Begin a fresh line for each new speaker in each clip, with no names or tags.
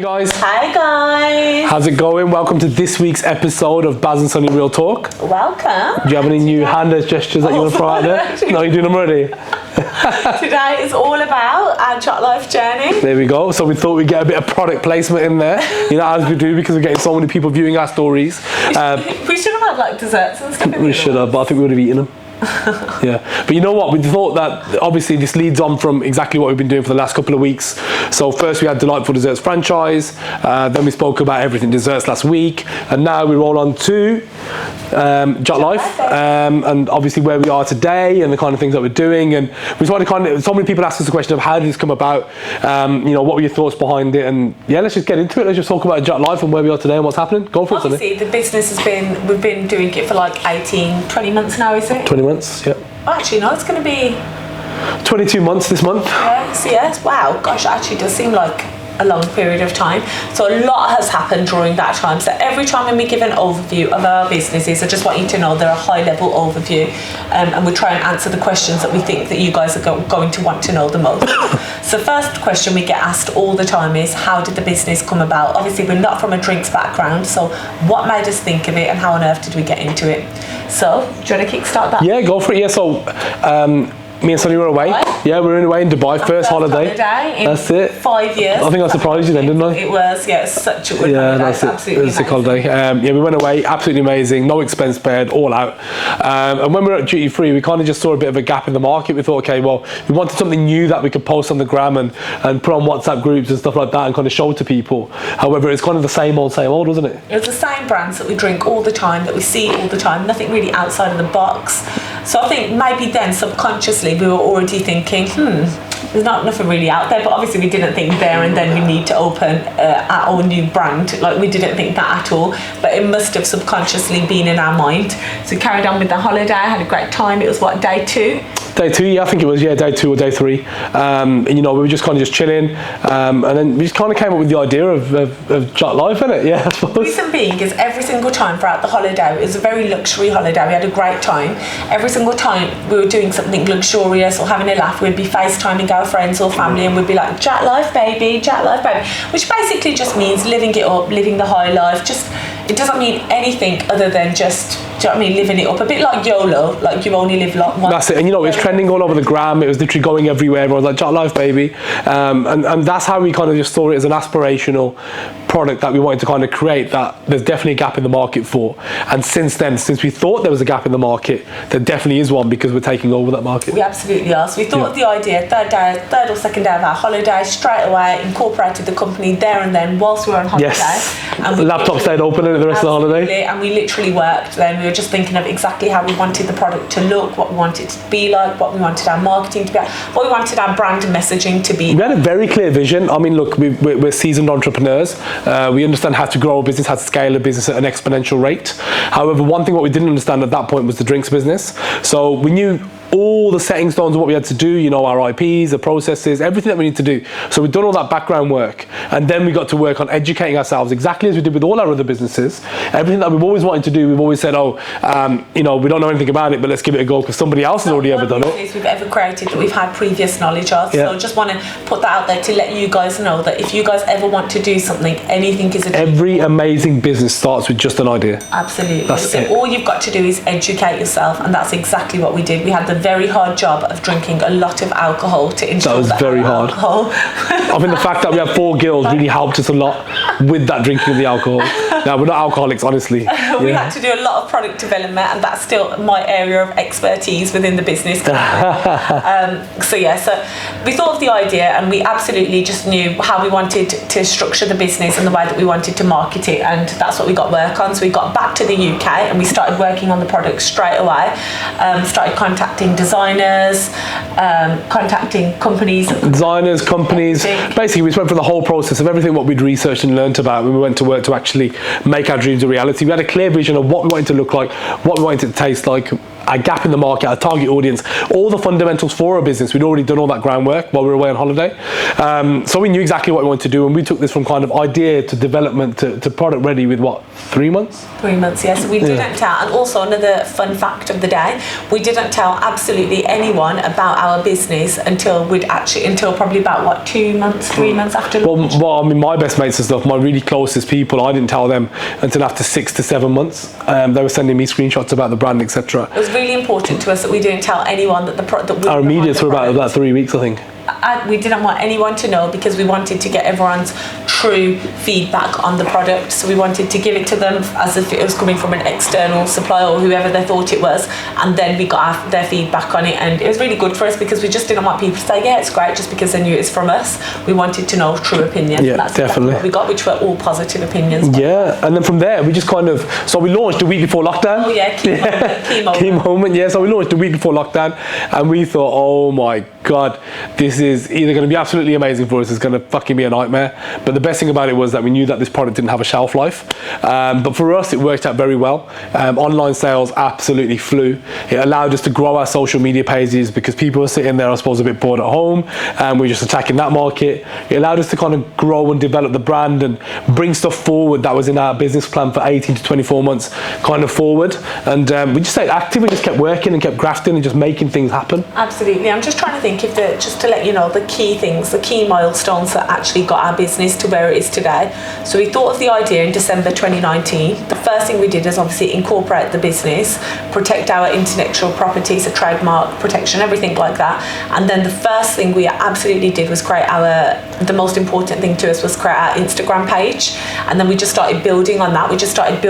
guys.
Hi guys.
How's it going? Welcome to this week's episode of Baz and Sonny Real Talk.
Welcome.
Do you have any new hand gestures that you want to throw out there? No, you're doing them already.
Today is all about our Jatt life journey.
There we go. So we thought we'd get a bit of product placement in there, you know, as we do, because we're getting so many people viewing our stories.
We should have had like desserts and stuff.
We should have, but I think we would have eaten them. Yeah, but you know what, we thought that obviously this leads on from exactly what we've been doing for the last couple of weeks. So first we had Delightful Desserts franchise, then we spoke about everything desserts last week, and now we roll on to Jatt Life, and obviously where we are today and the kind of things that we're doing. And we just want to so many people ask us the question of how did this come about, you know, what were your thoughts behind it, and yeah, let's just get into it. Let's just talk about Jatt Life and where we are today and what's happening. Go for it, Sonny.
Obviously the business we've been doing it for like 20 months now, is it?
20 months, yeah.
Oh, actually no, it's going to be
22 months this month.
Yes, wow, gosh, it actually does seem like a long period of time. So a lot has happened during that time. So every time when we give an overview of our businesses, I just want you to know they're a high level overview, and we try and answer the questions that we think that you guys are going to want to know the most. So first question we get asked all the time is, how did the business come about? Obviously we're not from a drinks background, so what made us think of it and how on earth did we get into it? So do you want to kickstart that?
Yeah, go for it. Yeah, so me and Sonny were away.
Right.
Yeah, we were away in Dubai, first holiday.
In
That's it.
5 years.
I think I surprised you then, didn't I?
It was, yeah, it's such a good holiday.
Yeah, that's it.
Absolutely
it was a sick holiday. Yeah, we went away, absolutely amazing, no expense spared, all out. And when we were at Duty Free, we kind of just saw a bit of a gap in the market. We thought, okay, well, we wanted something new that we could post on the gram and put on WhatsApp groups and stuff like that and kind of show to people. However, it's kind of the same old, wasn't it?
It's the same brands that we drink all the time, that we see all the time, nothing really outside of the box. So I think maybe then subconsciously we were already thinking, there's not nothing really out there, but obviously we didn't think there and then we need to open our own new brand. Like, we didn't think that at all, but it must have subconsciously been in our mind. So we carried on with the holiday, had a great time. It was what, day 2?
Day 2, yeah, I think it was, yeah, day 2 or day 3. And you know, we were just kind of just chilling, and then we just kind of came up with the idea of Jatt Life, innit? Yeah, I suppose.
The reason being is every single time throughout the holiday, it was a very luxury holiday. We had a great time. Every single time we were doing something luxurious or having a laugh, we'd be FaceTiming our friends or family and we'd be like, Jatt Life, baby, Jatt Life, baby. Which basically just means living it up, living the high life. Just, it doesn't mean anything other than just, do you know what I mean, living it up. A bit like YOLO, like you only live like once.
That's it. And you know, it was trending all over the gram. It was literally going everywhere. Everyone was like, Jatt Life, baby. And that's how we kind of just saw it as an aspirational product that we wanted to kind of create, that there's definitely a gap in the market for. And since then, since we thought there was a gap in the market, there definitely is one, because we're taking over that market.
We absolutely are. So we thought of the idea, third or second day of our holiday, straight away incorporated the company there and then whilst we were on holiday.
Yes.
And
the laptop stayed open the rest of the holiday.
And we literally worked then. We were just thinking of exactly how we wanted the product to look, what we wanted it to be like, what we wanted our marketing to be like, what we wanted our brand and messaging to be.
We had a very clear vision. I mean, look, we're seasoned entrepreneurs. We understand how to grow a business, how to scale a business at an exponential rate. However, one thing what we didn't understand at that point was the drinks business. So we knew all the setting stones of what we had to do, you know, our IPs, the processes, everything that we need to do. So we've done all that background work, and then we got to work on educating ourselves exactly as we did with all our other businesses. Everything that we've always wanted to do, we've always said, you know, we don't know anything about it, but let's give it a go because somebody else has already ever done it.
We've ever created that we've had previous knowledge of.
Yeah.
So just want to put that out there to let you guys know that if you guys ever want to do something, anything is a
Every amazing business starts with just an idea.
Absolutely.
That's
so
it.
All you've got to do is educate yourself, and that's exactly what we did. We had the very hard job of drinking a lot of alcohol to ensure
that was very hard. I think the fact that we have 4 girls really helped us a lot with that drinking of the alcohol. Now, we're not alcoholics, honestly.
We had to do a lot of product development, and that's still my area of expertise within the business. So we thought of the idea, and we absolutely just knew how we wanted to structure the business and the way that we wanted to market it, and that's what we got work on. So we got back to the UK and we started working on the product straight away. Started contacting designers, contacting companies.
Designers, companies. Basically, we went through the whole process of everything what we'd researched and learnt about when we went to work to actually make our dreams a reality. We had a clear vision of what we wanted to look like, what we wanted it to taste like, our gap in the market, our target audience, all the fundamentals for our business. We'd already done all that groundwork while we were away on holiday. So we knew exactly what we wanted to do, and we took this from kind of idea to development to product ready with what, 3 months?
3 months, yes. We didn't tell, and also another fun fact of the day, we didn't tell absolutely anyone about our business until probably about what, 2 months, 3 months after launch.
Well, I mean, my best mates and stuff, my really closest people, I didn't tell them until after 6 to 7 months. They were sending me screenshots about the brand, etc.
It was really important to us that we didn't tell anyone that the product.
Our immediates were about 3 weeks, I think.
We didn't want anyone to know because we wanted to get everyone's true feedback on the product. So we wanted to give it to them as if it was coming from an external supplier or whoever they thought it was, and then we got their feedback on it, and it was really good for us because we just didn't want people to say, yeah, it's great, just because they knew it's from us. We wanted to know true opinions.
Yeah,
that's
definitely
exactly what we got, which were all positive opinions.
Yeah, and then from there we just kind of, so we launched a week before lockdown.
Oh yeah, key moment.
Yeah, so we launched a week before lockdown, and we thought, oh my God, this is either going to be absolutely amazing for us, it's going to fucking be a nightmare. But the best thing about it was that we knew that this product didn't have a shelf life. But for us, it worked out very well. Online sales absolutely flew. It allowed us to grow our social media pages because people were sitting there, I suppose, a bit bored at home, and we're just attacking that market. It allowed us to kind of grow and develop the brand and bring stuff forward that was in our business plan for 18 to 24 months kind of forward. And we just stayed active, we just kept working and kept grafting and just making things happen.
Absolutely. I'm just trying to think just to let you know the key things, the key milestones that actually got our business to where it is today. So we thought of the idea in December 2019. The first thing we did is obviously incorporate the business, protect our intellectual property, so trademark protection, everything like that. And then the first thing we absolutely did was the most important thing to us was create our Instagram page. And then we just started building on that. We just started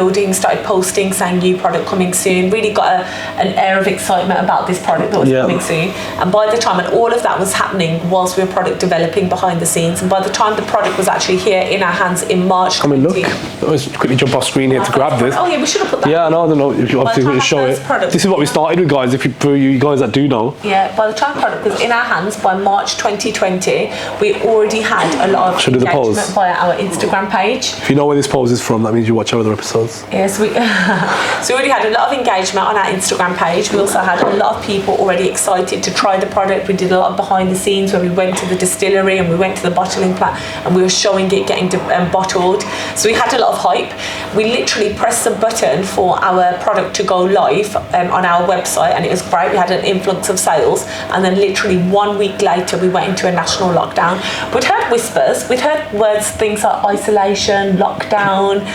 posting, saying new product coming soon, really got an air of excitement about this product that was coming soon. And by the time, and all of that was happening whilst we were product developing behind the scenes, and by the time the product was actually here in our hands in March.
I mean, look, let's quickly jump off screen here to grab this.
Oh yeah, we should have put that.
Yeah, no, I don't know if you obviously want to show it. This is what we started with, guys, for you guys that do know.
Yeah, by the time the product was in our hands by March 2020, we already had a lot of engagement via our Instagram page.
If you know where this pose is from, that means you watch our other episodes.
Yes, so we already had a lot of engagement on our Instagram page. We also had a lot of people already excited to try the product. We did a lot of behind the scenes where we went to the distillery and we went to the bottling plant and we were showing it getting bottled. So we had a lot of hype. We literally pressed the button for our product to go live on our website, and it was great. We had an influx of sales, and then literally 1 week later we went into a national lockdown. We'd heard whispers, we'd heard words, things like isolation, lockdown,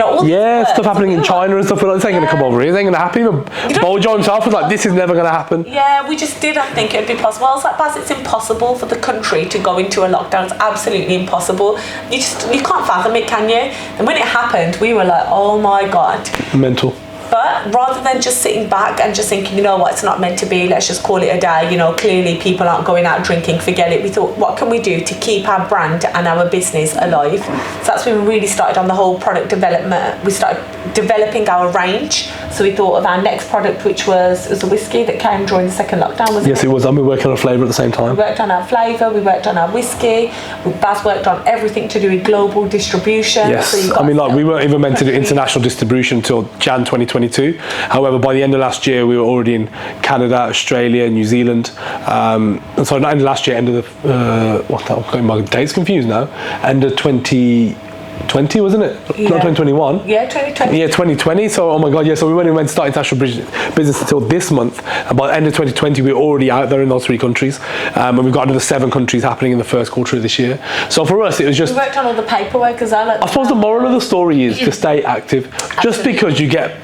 all
stuff happening in China and stuff. We're like, this ain't going to come over here, this ain't going to happen. Even Bojo himself was like, this is never going to happen.
Yeah, we just didn't think it'd be possible. I was like, Baz, it's impossible for the country to go into a lockdown. It's absolutely impossible. You can't fathom it, can you? And when it happened, we were like, oh my God.
Mental.
But rather than just sitting back and just thinking, you know what, it's not meant to be, let's just call it a day, clearly people aren't going out drinking, forget it. We thought, what can we do to keep our brand and our business alive? So that's when we really started on the whole product development. We started developing our range. So we thought of our next product, which was a whiskey that came during the second lockdown, wasn't it?
Yes, it was. And we worked on a flavour at the same time.
We worked on our flavour, we worked on our whiskey. Baz worked on everything to do with global distribution.
Yes, so we weren't even meant to do international distribution until Jan 2022. However, by the end of last year, we were already in Canada, Australia, New Zealand. Sorry, not end of last year, end of the, my date's confused now. End of 2020, wasn't it?
Yeah.
Not 2021.
Yeah, 2020.
Yeah, 2020. So, oh my God, yeah. So we weren't even meant to start international business until this month. And by the end of 2020, we were already out there in those 3 countries. And we've got another 7 countries happening in the first quarter of this year. So for us, it was just...
We worked on all the paperwork as well.
I suppose the moral of the story is to stay active. Absolutely. Just because you get...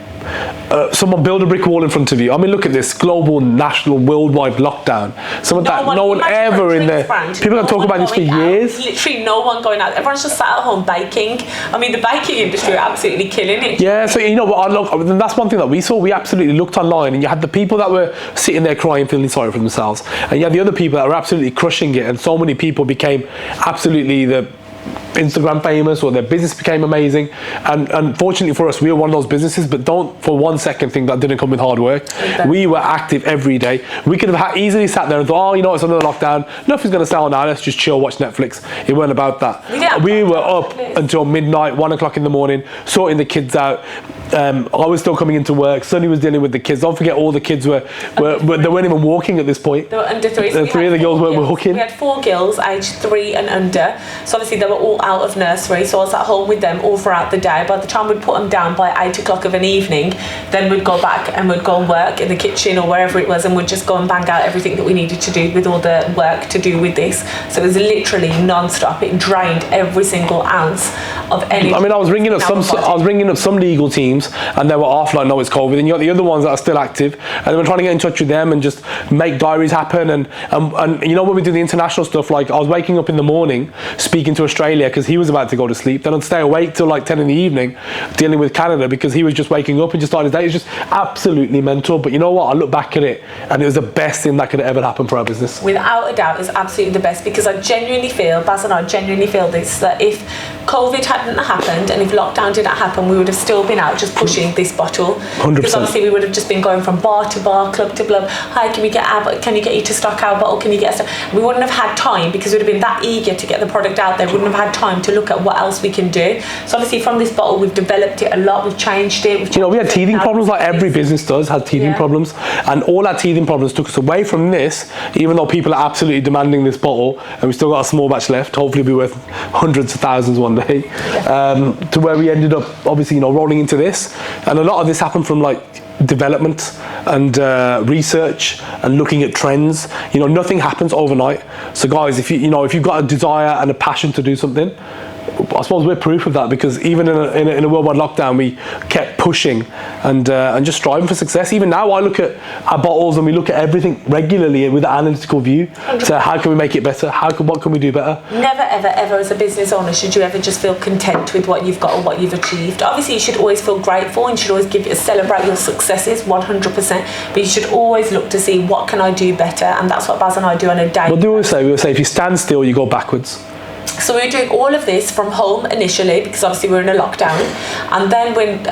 someone build a brick wall in front of you. I mean, look at this global, national, worldwide lockdown. No one ever in there. People can talk about this for years.
Literally no one going out. Everyone's just sat at home baking. I mean, the baking industry are absolutely killing it.
Yeah, so that's one thing that we saw. We absolutely looked online, and you had the people that were sitting there crying, feeling sorry for themselves, and you had the other people that were absolutely crushing it. And so many people became absolutely Instagram famous or their business became amazing. And unfortunately for us, we were one of those businesses, but don't for 1 second think that didn't come with hard work.
Exactly.
We were active every day. We could have easily sat there and thought, oh, you know, it's another lockdown. Nothing's going to sell now. Let's just chill, watch Netflix. It weren't about that. We were up until midnight, 1 o'clock in the morning, sorting the kids out. I was still coming into work. Sonny was dealing with the kids. Don't forget, all the kids were they weren't even walking at this point.
They were under 3.
So three of the girls were hooking.
We had 4 girls aged 3 and under. So obviously they were all out of nursery. So I was at home with them all throughout the day. By the time we'd put them down by 8 o'clock of an evening, then we'd go back and we'd go and work in the kitchen or wherever it was, and we'd just go and bang out everything that we needed to do with all the work to do with this. So it was literally non-stop. It drained every single ounce of energy.
I mean, I was ringing up some legal teams, and they were off like, no, it's COVID. And you got the other ones that are still active, and they were trying to get in touch with them and just make diaries happen. And you know, when we do the international stuff, like I was waking up in the morning speaking to Australia because he was about to go to sleep. Then I'd stay awake till like 10 in the evening dealing with Canada because he was just waking up and just started his day. It was just absolutely mental. But you know what? I look back at it, and it was the best thing that could ever happen for our business.
Without a doubt, it's absolutely the best, because I genuinely feel, Baz and I genuinely feel this, that if COVID hadn't happened and if lockdown didn't happen, we would have still been out just pushing this bottle.
100%.
Because obviously we would have just been going from bar to bar, club to club. Hi, can you get you to stock our bottle? Can you get us? We wouldn't have had time, because we'd have been that eager to get the product out there. We wouldn't have had time to look at what else we can do. So obviously from this bottle, we've developed it a lot. We've changed it.
You know, we had teething problems, like every business does, had teething problems, and all our teething problems took us away from this, even though people are absolutely demanding this bottle, and we still got a small batch left, hopefully it'll be worth hundreds of thousands one day, to where we ended up, obviously, you know, rolling into this. And a lot of this happened from like development and research and looking at trends. You know, nothing happens overnight. So guys, if you've got a desire and a passion to do something, I suppose we're proof of that, because even in a worldwide lockdown, we kept pushing and just striving for success. Even now, I look at our bottles and we look at everything regularly with an analytical view. So how can we make it better? What can we do better?
Never, ever, ever as a business owner should you ever just feel content with what you've got or what you've achieved. Obviously, you should always feel grateful and you should always celebrate your successes 100%. But you should always look to see what can I do better, and that's what Baz and I do on a daily.
What do we always say? We always say if you stand still, you go backwards.
So we were doing all of this from home initially, because obviously we were in a lockdown, and then when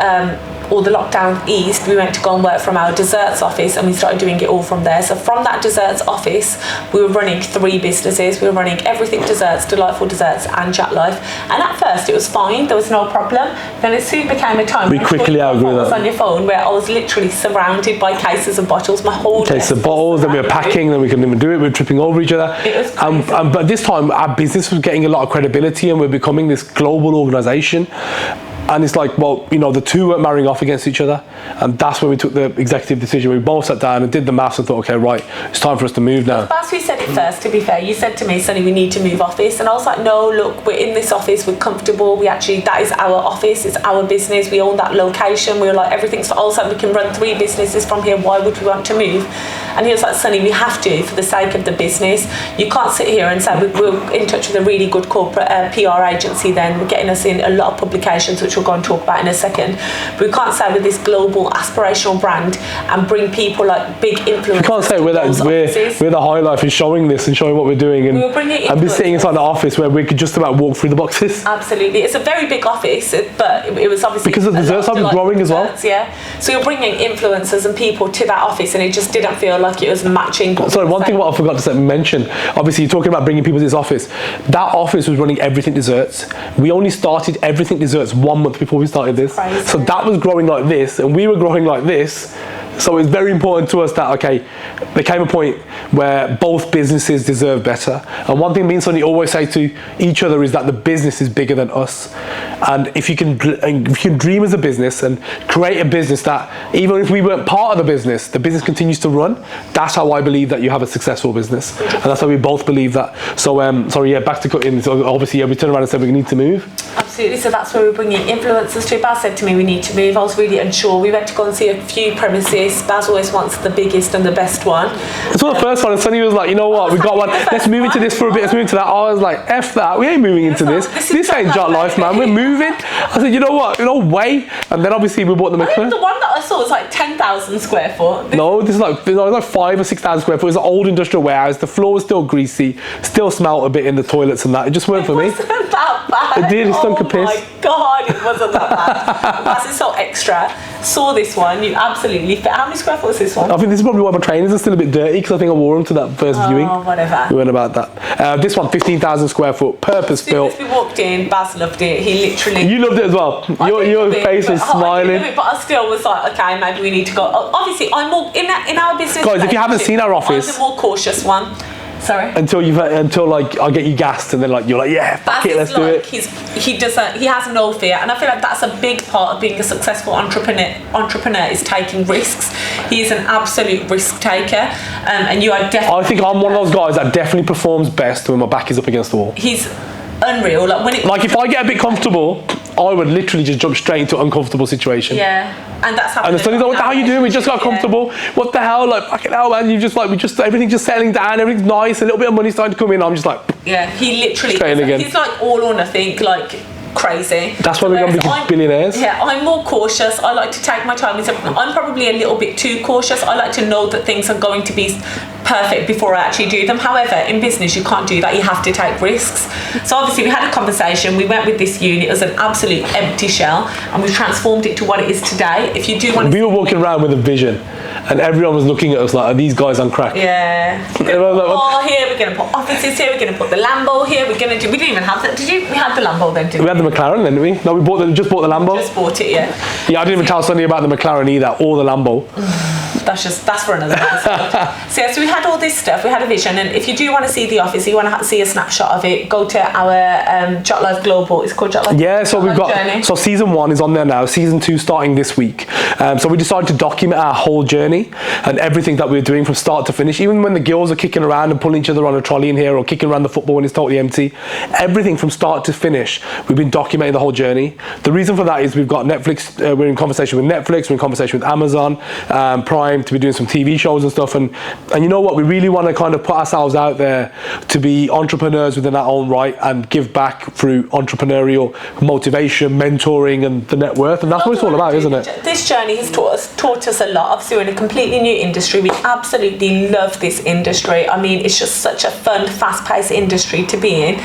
all the lockdown eased, we went to go and work from our desserts office, and we started doing it all from there. So from that desserts office, we were running 3 businesses. We were running Everything Desserts, Delightful Desserts, and Jatt Life. And at first it was fine, there was no problem. Then it soon became a time
we quickly outgrew that.
On your phone, where I was literally surrounded by cases of bottles. My whole
case of bottles, then we were packing, then we couldn't even do it. We were tripping over each other.
It was crazy.
But this time our business was getting a lot of credibility, and we're becoming this global organisation. And it's like, well, you know, the two weren't marrying off against each other, and that's when we took the executive decision. We both sat down and did the maths and thought, okay, right, it's time for us to move now.
As we said it first, to be fair, you said to me, Sonny, we need to move office, and I was like, no, look, we're in this office, we're comfortable, that is our office, it's our business, we own that location. We were like, everything's for us, we can run 3 businesses from here, why would we want to move? And he was like, Sonny, we have to, for the sake of the business. You can't sit here and say, we're in touch with a really good corporate PR agency then, we're getting us in a lot of publications, which we'll go and talk about in a second. But we can't say with this global aspirational brand and bring people like big influencers.
We can't say we're the high life in showing this and showing what we're doing, and be sitting inside the office where we could just about walk through the boxes.
Absolutely, it's a very big office, but it was obviously
because the dessert side was growing as well.
Yeah, so you're bringing influencers and people to that office, and it just didn't feel like it was matching.
Sorry, one thing what I forgot to mention. Obviously, you're talking about bringing people to this office. That office was running Everything Desserts. We only started Everything Desserts 1 month before we started this.
Crazy.
So that was growing like this, and we were growing like this. So it's very important to us that, okay, there came a point where both businesses deserve better. And one thing me and Sonny always say to each other is that the business is bigger than us. And if you can dream as a business and create a business that, even if we weren't part of the business continues to run, that's how I believe that you have a successful business. And that's how we both believe that. So, sorry, yeah, back to cutting. So obviously, yeah, we turned around and said we need to move.
Absolutely. Absolutely, so that's where we're bringing influencers to. Baz said to me we need to move. I was really unsure. We went to go and see a few premises. Baz always wants the biggest and the best one.
It's not the first one, and Sonny was like, you know what, we got one, let's move into this for a bit, let's move into that. I was like, F that, we ain't moving into this. This ain't Jatt life, man, we're moving. I said, you know what, no way. And then obviously we bought the McLaren.
The one that I saw was like 10,000 square foot.
This is like 5 or 6,000 square foot. It was an old industrial warehouse. The floor was still greasy, still smelled a bit in the toilets and that. It just weren't for me.
It wasn't that bad.
It did, it stunk a piss.
Oh my God, it wasn't that bad. Baz is so extra. Saw this one, you absolutely fit. How many square foot was this one?
I think this is probably why my trainers are still a bit dirty, because I think I wore them to that first viewing.
Oh, whatever.
We went about that. This one, 15,000 square foot, purpose built.
As soon as we walked in, Baz loved it. He literally...
You loved it as well. Your face was smiling.
But I still was like, okay, maybe we need to go. Obviously, I'm more in our business.
Guys, if you haven't seen our office,
I'm the more cautious one. Sorry.
Until like I get you gassed, and then like you're like, yeah, fuck it, let's do it.
He has no fear, and I feel like that's a big part of being a successful entrepreneur is taking risks. He is an absolute risk taker, and you are definitely.
I think I'm one of those guys that definitely performs best when my back is up against the wall.
He's unreal. Like
if I get a bit comfortable, I would literally just jump straight into an uncomfortable situation.
Yeah. And that's happening.
And the Sonny's like, what the hell are you doing? We just got comfortable. Yeah. What the hell? Like, fucking hell, man. Everything's just settling down. Everything's nice. A little bit of money starting to come in. I'm just like,
yeah, he literally, he's like all or nothing, like crazy.
That's why we're going to be billionaires.
Yeah, I'm more cautious. I like to take my time. I'm probably a little bit too cautious. I like to know that things are going to be perfect before I actually do them. However, in business, you can't do that. You have to take risks. So obviously, we had a conversation. We went with this unit as an absolute empty shell, and we've transformed it to what it is today. If you do want to...
We were walking around with a vision, and everyone was looking at us like, are these guys on crack?
Yeah. Here we're going to put offices, here we're going to put the Lambo, here we're going to do... We didn't even have that. We had the Lambo then, didn't we?
We had the McLaren then, didn't we? No, we just bought the Lambo.
Just bought it, yeah.
Yeah, I didn't even tell Sonny about the McLaren either, or the Lambo.
That's for another episode. So we had all this stuff, we had a vision, and if you do want to see the office, you want to see a snapshot of it, go to our Jatt Life Global. It's called Jatt Life.
Yeah, so we've got journey. So season 1 is on there now, season 2 starting this week. So we decided to document our whole journey and everything that we were doing from start to finish, even when the girls are kicking around and pulling each other on a trolley in here, or kicking around the football when it's totally empty. Everything from start to finish, we've been documenting the whole journey. The reason for that is we've got Netflix, we're in conversation with Netflix, we're in conversation with Amazon Prime to be doing some TV shows and stuff, and you know what, we really want to kind of put ourselves out there to be entrepreneurs within our own right and give back through entrepreneurial motivation, mentoring, and the net worth, and that's what it's all about, isn't it?
This journey has taught us a lot. Obviously, we're in a completely new industry. We absolutely love this industry. I mean, it's just such a fun, fast-paced industry to be in.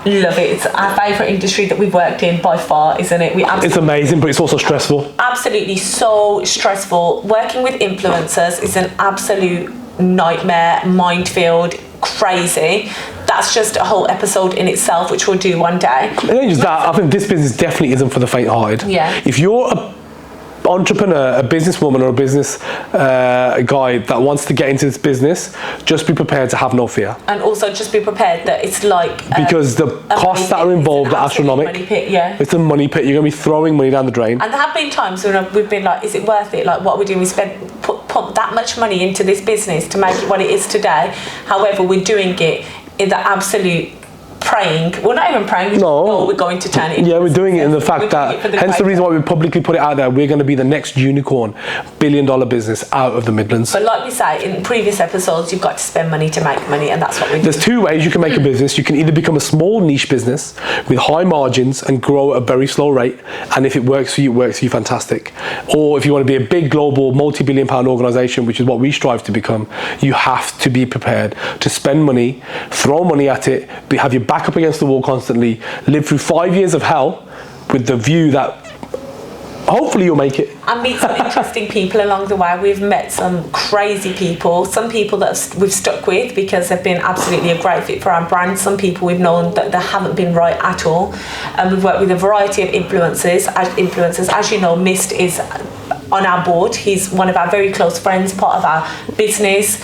Love it. It's our favourite industry that we've worked in by far, isn't it?
It's amazing, but it's also stressful.
Absolutely so stressful. Working with influencers is an absolute nightmare, minefield, crazy. That's just a whole episode in itself, which we'll do one day.
It ain't just that. I think this business definitely isn't for the faint-hearted.
Yeah.
If you're a entrepreneur, a businesswoman, or a business guy that wants to get into this business, just be prepared to have no fear.
And also just be prepared that it's like
because the costs that are involved are astronomical.
Money pit, yeah.
It's a money pit. You're going to be throwing money down the drain.
And there have been times when we've been like, is it worth it? Like, what we're doing, we put that much money into this business to make it what it is today. However, we're doing it in the absolute praying. We're not even praying. No, we're going to turn it into.
Yeah, we're doing it in the fact that, hence the reason why we publicly put it out there, we're going to be the next unicorn, billion-dollar business out of the Midlands.
But like we say in previous episodes, you've got to spend money to make money, and that's what we do.
There's 2 ways you can make a business. You can either become a small niche business with high margins and grow at a very slow rate, and if it works for you, it works for you, fantastic. Or if you want to be a big global multi-billion-pound organisation, which is what we strive to become, you have to be prepared to spend money, throw money at it, have your back up against the wall constantly, live through 5 years of hell with the view that hopefully you'll make it.
And meet some interesting people along the way. We've met some crazy people, some people that we've stuck with because they've been absolutely a great fit for our brand, some people we've known that they haven't been right at all. And we've worked with a variety of influencers. As you know, Mist is on our board. He's one of our very close friends, part of our business.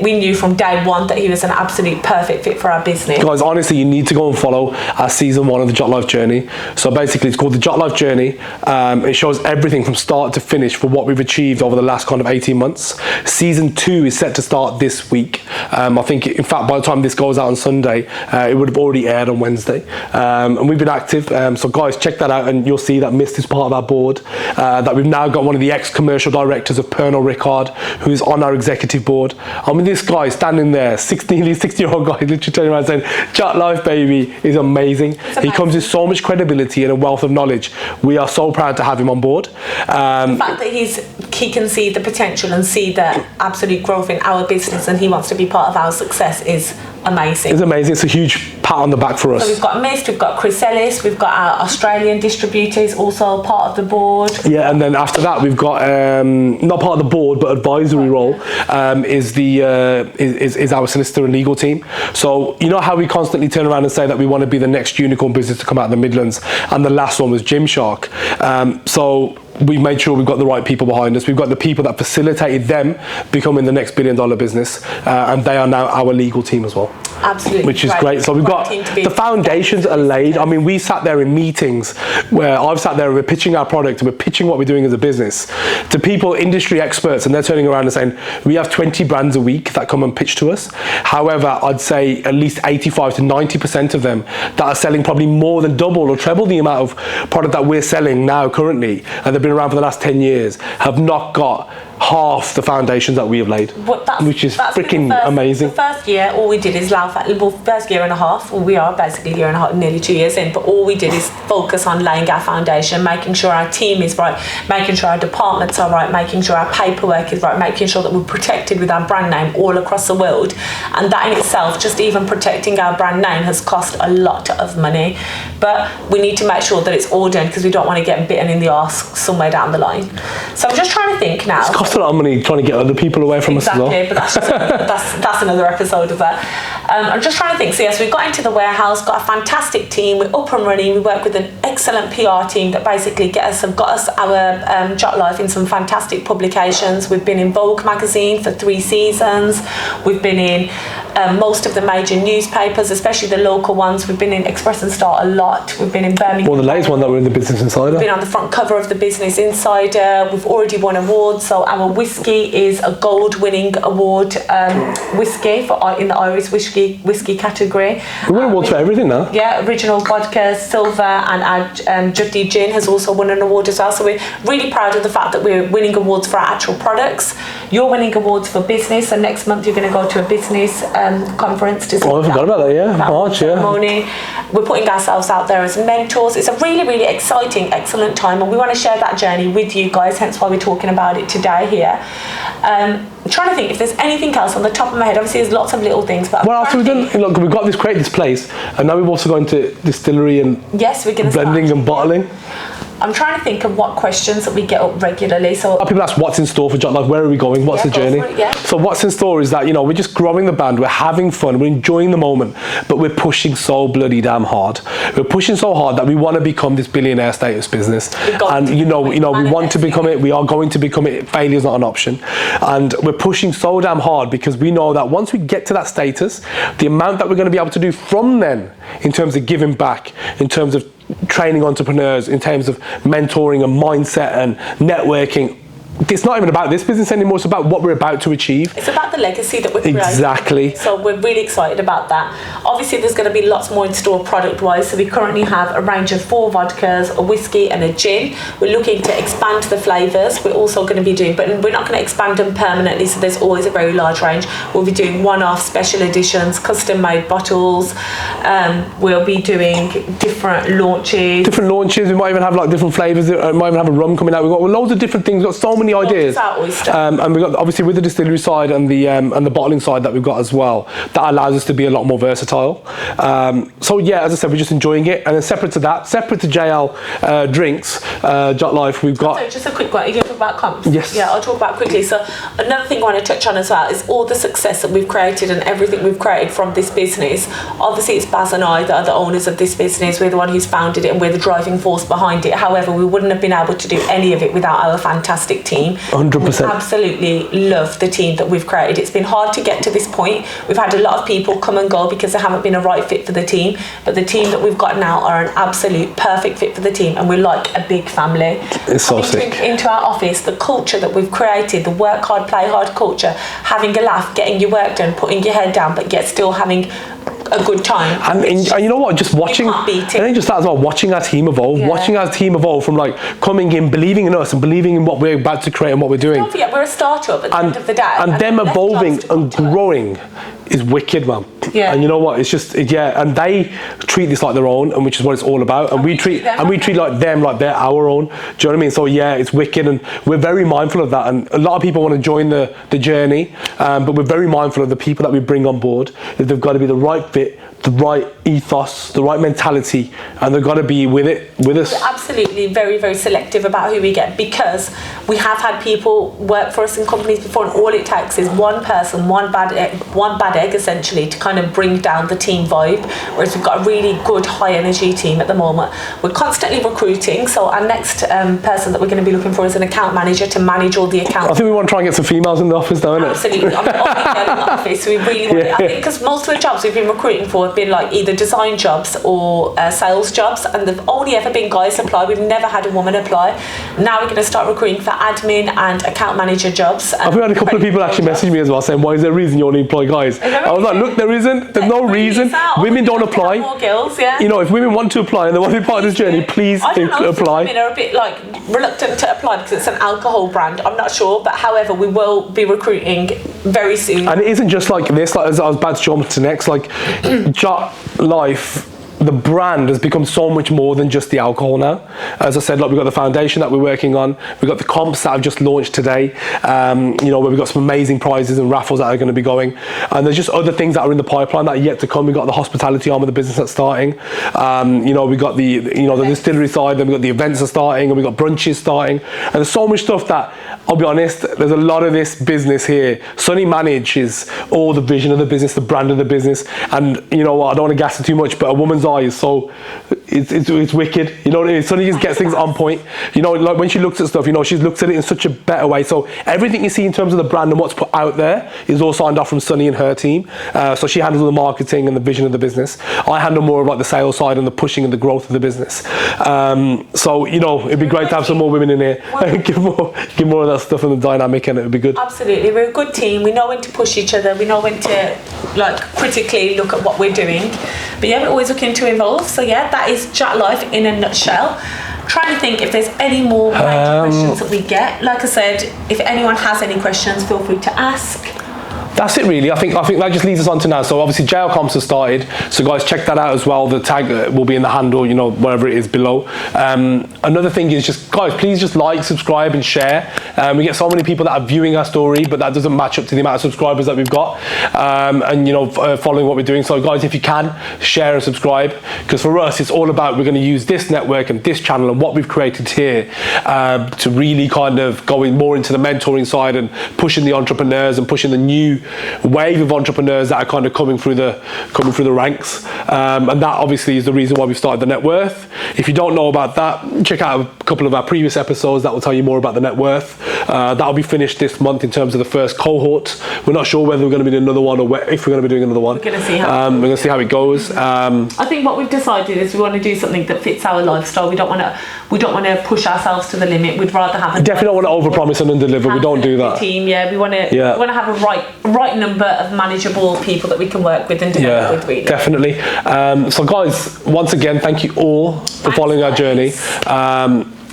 We knew from day one that he was an absolute perfect fit for our business.
Guys, honestly, you need to go and follow our season 1 of the Jatt Life Journey. So basically, it's called the Jatt Life Journey. It shows everything from start to finish for what we've achieved over the last kind of 18 months. Season 2 is set to start this week. I think, in fact, by the time this goes out on Sunday, it would have already aired on Wednesday. And we've been active. So guys, check that out, and you'll see that Mist is part of our board. That we've now got one of the ex-commercial directors of Pernod Ricard, who's on our executive board. I mean, this guy standing there, 60-year-old guy, literally turning around saying, Jatt Life, baby, is amazing. He comes with so much credibility and a wealth of knowledge. We are so proud to have him on board.
The fact that he can see the potential and see the absolute growth in our business, and he wants to be part of our success, is amazing.
It's amazing. It's a huge pat on the back for us.
So we've got Mist, we've got Chris Ellis, we've got our Australian distributors also part of the board.
Yeah, and then after that we've got not part of the board but advisory role is our solicitor and legal team. So you know how we constantly turn around and say that we want to be the next unicorn business to come out of the Midlands, and the last one was Gymshark. So we've made sure we've got the right people behind us. We've got the people that facilitated them becoming the next billion-dollar business, and they are now our legal team as well.
Absolutely.
Which is great. So we've got the foundations are laid. I mean, we sat there in meetings where I've sat there and we're pitching our product and we're pitching what we're doing as a business to people, industry experts, and they're turning around and saying, we have 20 brands a week that come and pitch to us. However, I'd say at least 85 to 90% of them that are selling probably more than double or treble the amount of product that we're selling now currently, and they've been around for the last 10 years, have not got half the foundations that we have laid, which is freaking amazing.
The first year, all we did is first year and a half, we are basically a year and a half, nearly 2 years in, but all we did is focus on laying our foundation, making sure our team is right, making sure our departments are right, making sure our paperwork is right, making sure that we're protected with our brand name all across the world. And that in itself, just even protecting our brand name, has cost a lot of money. But we need to make sure that it's all done, because we don't want to get bitten in the arse somewhere down the line. So I'm just trying to think now.
It's cost a lot of money trying to get other people away from us as well.
Exactly, but that's another episode of that. I'm just trying to think. So yes, we've got into the warehouse, got a fantastic team, we're up and running. We work with an excellent PR team that basically have got us our Jatt Life in some fantastic publications. We've been in Vogue magazine for 3 seasons. We've been in most of the major newspapers, especially the local ones. We've been in Express and Star a lot. We've been in Birmingham.
Well, the latest one that we're in the Business Insider.
We've been on the front cover of the Business Insider. We've already won awards. So our whiskey is a gold-winning award whiskey in the Irish whiskey category.
We win awards for everything now.
Yeah, original vodka, silver, and our Jatt gin has also won an award as well. So we're really proud of the fact that we're winning awards for our actual products. You're winning awards for business, and next month you're going to go to a business conference to see.
Oh, I forgot about that. Yeah, March. Yeah.
We're putting ourselves out there as mentors. It's a really, really exciting, excellent time, and we want to share that journey with you guys. Hence why we're talking about it today here. I'm trying to think if there's anything else on the top of my head. Obviously, there's lots of little things, but
well, after we've done, look, we've got created this place, and now we've also gone to distillery and
yes, we're going to
blending and bottling.
I'm trying to think of what questions that we get up regularly. So
people ask what's in store for Jatt Life, where are we going, what's the journey? So what's in store is that, you know, we're just growing the band, we're having fun, we're enjoying the moment, but we're pushing so bloody damn hard. We're pushing so hard that we want to become this billionaire status business, and we want to become it. We are going to become it. Failure is not an option, and we're pushing so damn hard because we know that once we get to that status, the amount that we're going to be able to do from then, in terms of giving back, in terms of training entrepreneurs, in terms of mentoring and mindset and networking, it's not even about this business anymore, it's about what we're about to achieve.
It's about the legacy that we're creating.
Exactly.
So we're really excited about that. Obviously there's going to be lots more in store product wise. So we currently have a range of 4 vodkas, a whiskey and a gin. We're looking to expand the flavours. We're also going to be doing, but we're not going to expand them permanently, so there's always a very large range. We'll be doing one-off special editions, custom made bottles. We'll be doing different launches.
We might even have like different flavours. We might even have a rum coming out. We've got loads of different things. We've got so many the ideas.
Our oyster.
And we've got, obviously, with the distillery side and the bottling side that we've got as well, that allows us to be a lot more versatile. So yeah, as I said, we're just enjoying it. And then separate to that, separate to JL drinks, Jatt Life, we've got...
So just a quick one, you can talk about comps?
Yes.
Yeah, I'll talk about quickly. So another thing I want to touch on as well is all the success that we've created and everything we've created from this business. Obviously it's Baz and I that are the owners of this business. We're the one who's founded it and we're the driving force behind it. However, we wouldn't have been able to do any of it without our fantastic team.
100%.
We absolutely love the team that we've created. It's been hard to get to this point. We've had a lot of people come and go because they haven't been a right fit for the team, but the team that we've got now are an absolute perfect fit for the team, and we're like a big family.
It's so sick.
Into our office, the culture that we've created, the work hard, play hard culture, having a laugh, getting your work done, putting your head down, but yet still having a good time.
And you know what, just watching,
can't beat it.
I think just that as well, watching our team evolve, watching our team evolve from like coming in, believing in us and believing in what we're about to create and what we're doing.
Don't forget, we're a startup at the end of the day.
And them evolving and growing is wicked, man.
Yeah.
And you know what, it's just, and they treat this like their own, and which is what it's all about. And we treat like them like they're our own. Do you know what I mean? So yeah, it's wicked, and we're very mindful of that. And a lot of people want to join the journey, but we're very mindful of the people that we bring on board. That they've got to be the right fit, the right ethos, the right mentality, and they've got to be with us.
We're absolutely very, very selective about who we get, because we have had people work for us in companies before, and all it takes is one person, one bad egg essentially, to kind of bring down the team vibe. Whereas we've got a really good high energy team at the moment. We're constantly recruiting, so our next person that we're going to be looking for is an account manager to manage all the accounts.
I think we want to try and get some females in the office, don't it?
Absolutely. I'm the only girl in the office, so we really want it. I think because most of the jobs we've been recruiting for have been like either design jobs or sales jobs, and they've only ever been guys apply. We've never had a woman apply. Now we're going to start recruiting for admin and account manager jobs.
I've had a couple of people actually message me as well saying, why is there a reason you only employ guys? I was like, look, there isn't. There's no reason. Women don't apply.
More girls, yeah.
You know, if women want to apply and they want to be part of this journey, please apply.
Women are a bit like reluctant to apply because it's an alcohol brand. I'm not sure, but however, we will be recruiting very soon.
And it isn't just like this. Like, as I was about to jump to next, like Jatt Life, the brand has become so much more than just the alcohol now. As I said, like, we've got the foundation that we're working on. We've got the comps that have just launched today, you know, where we've got some amazing prizes and raffles that are going to be going. And there's just other things that are in the pipeline that are yet to come. We've got the hospitality arm of the business that's starting. You know, we've got the distillery side, then we've got the events are starting, and we've got brunches starting. And there's so much stuff that, I'll be honest, there's a lot of this business here. Sonny manages all the vision of the business, the brand of the business. And you know what, I don't want to gas it too much, but a woman's eye is so, it's wicked. You know what I mean? Sonny just gets things on point. You know, like when she looks at stuff, you know, she looks at it in such a better way. So everything you see in terms of the brand and what's put out there is all signed off from Sonny and her team. So she handles the marketing and the vision of the business. I handle more of like the sales side and the pushing and the growth of the business. So, you know, it'd be great to have some more women in here. give more of that stuff and the dynamic, and it would be good.
Absolutely. We're a good team. We know when to push each other. We know when to like critically look at what we're doing. But yeah, we're always looking to evolve. So yeah, that is Jatt Life in a nutshell. Trying to think if there's any more major questions that we get. Like I said, if anyone has any questions, feel free to ask.
That's it really. I think that just leads us on to now. So obviously JL Comps has started. So guys, check that out as well. The tag will be in the handle, you know, wherever it is below. Another thing is just, guys, please just like, subscribe and share. We get so many people that are viewing our story, but that doesn't match up to the amount of subscribers that we've got. And you know, following what we're doing. So guys, if you can, share and subscribe, because for us, it's all about, we're going to use this network and this channel and what we've created here to really kind of go more into the mentoring side and pushing the entrepreneurs and pushing the new wave of entrepreneurs that are kind of coming through the ranks, and that obviously is the reason why we started the Net Worth. If you don't know about that, check out a couple of our previous episodes that will tell you more about the Net Worth. That'll be finished this month in terms of the first cohort. We're not sure whether we're going to be doing another one or if we're going to be doing another one.
We're going to see how
it goes.
I think what we've decided is we want to do something that fits our lifestyle. We don't want to push ourselves to the limit. We'd rather have a
definitely don't want to overpromise and underdeliver. We don't do that.
Team, we want to have a right number of manageable people that we can work with and develop with. Really.
Definitely. So guys, once again, thank you all for following our journey.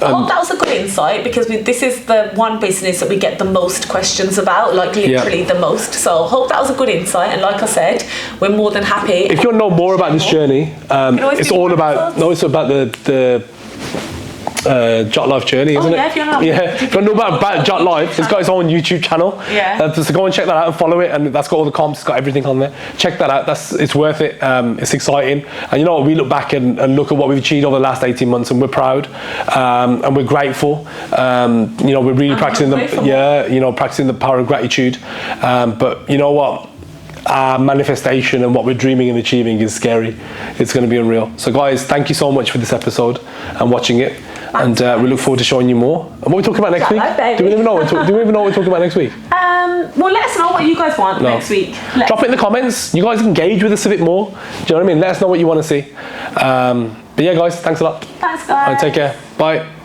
I hope that was a good insight, because this is the one business that we get the most questions about, like literally the most. So I hope that was a good insight, and like I said, we're more than happy.
If you want to know more about this journey, it's all about it's about the Jatt Life Journey, isn't it?
Yeah, if you want
to know about Jatt Life, it's got its own YouTube channel.
Yeah.
So go and check that out and follow it, and that's got all the comps, it's got everything on there. Check that out. It's worth it. It's exciting, and you know what? We look back and look at what we've achieved over the last 18 months, and we're proud, and we're grateful. You know, we're really practicing practicing the power of gratitude. But you know what? Our manifestation and what we're dreaming and achieving is scary. It's going to be unreal. So guys, thank you so much for this episode and watching it. And we look forward to showing you more. And what are we talking about next week? Do we even know what we're talking about next week?
Well, let us know what you guys want next week.
Drop it in the comments. You guys engage with us a bit more. Do you know what I mean? Let us know what you want to see. But yeah, guys, thanks a lot.
Thanks, guys.
Take care. Bye.